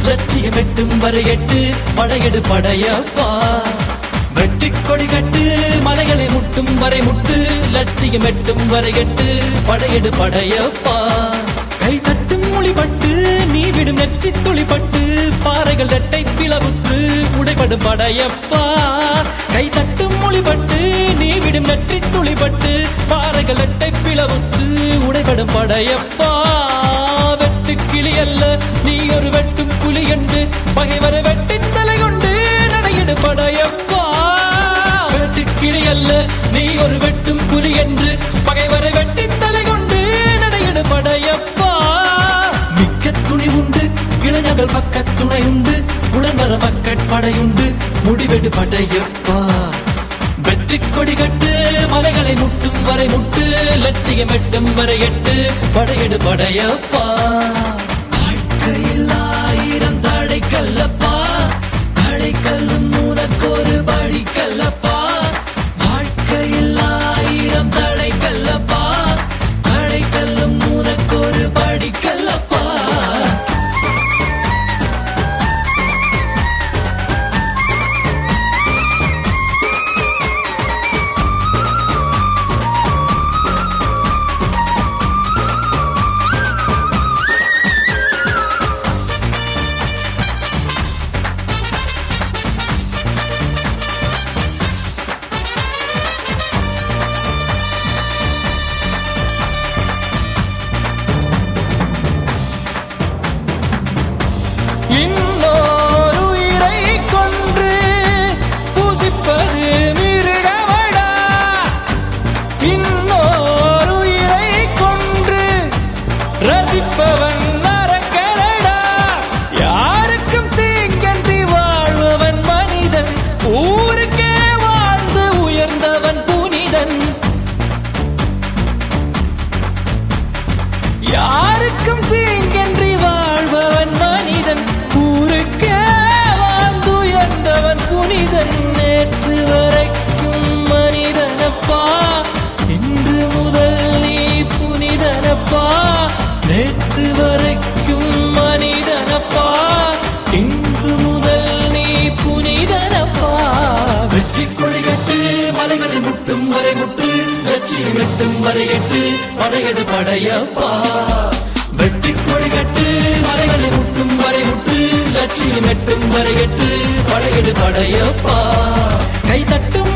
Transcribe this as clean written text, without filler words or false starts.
லட்சியம் எட்டும் வரை எட்டு படையெடு படையப்பா. வெற்றிக் கொடி கட்டு மலைகளை முட்டும் வரை முட்டு லட்சியம் எட்டும் வரை எட்டு படையெடு படையப்பா. கை தட்டும் மொழிபட்டு நீ விடும் நெற்றி துளிப்பட்டு பாறைகள் இரட்டை பிளவுற்று உடைபடும் படையப்பா. கை தட்டும் மொழிபட்டு நீ விடும் நெற்றி துளிப்பட்டு பாறைகள் இரட்டை பிளவுற்று உடைபடும் படையப்பா. வெட்டு கிளி அல்ல நீ ஒரு வெட்டும் புலி என்று பகைவரை வெட்டி தலை கொண்டு நடையிடு படையப்பா. வெட்டு கிளி அல்ல நீ ஒரு வெட்டும் புலி என்று பகைவரை வெட்டி தலை கொண்டு நடையிடு படையப்பா. மிக்க துணி உண்டு இளைஞர்கள் பக்க துணை உண்டு உடன்வர மக்கட் படையுண்டு முடிவெடு படையப்பா. வெற்றி கொடி கட்டு மலைகளை முட்டும் வரை முட்டு லட்சியம் எட்டும் வரை எட்டு படையெடு படையப்பா. வாழ்க்கையில் ஆயிரம் தடை கல்லப்பா தடை கல்லும் உனக்கொரு படி கல்லப்பா. வாழ்க்கையில் ஆயிரம் தடை கல்லப்பா தடை கல்லும் உனக்கொரு படி கல்லப்பா. இன்னொரு உயிரை கொன்று பூசிப்பது மிருகமடா. இன்னொரு உயிரை கொன்று ரசிப்பவன் நரக்கரடா. யாருக்கும் தீங்கன்றி வாழ்பவன் மனிதன் ஊருக்கே வாழ்ந்து உயர்ந்தவன் புனிதன். யாருக்கும் தீங்கன்றி வாழ்பவன் மனிதன் ஊருக்கே வாழ்ந்து உயர்ந்தவன் புனிதன். நேற்று வரைக்கும் மனிதனப்பா இன்று முதல் நீ புனிதனப்பா. நேற்று வரைக்கும் மனிதனப்பா இன்று முதல் நீ புனிதனப்பா. வெற்றி கொடி கட்டு மலைகளை முட்டும் வரை முட்டு லட்சியம் எட்டும் வரை எட்டு படையெடு படையப்பா. வெற்றி கொடி கட்டு மலைகளை முட்டும் வரை முட்டு லட்சியம் எட்டும் வரை எட்டு படையெடு படையப்பா. கை தட்டும்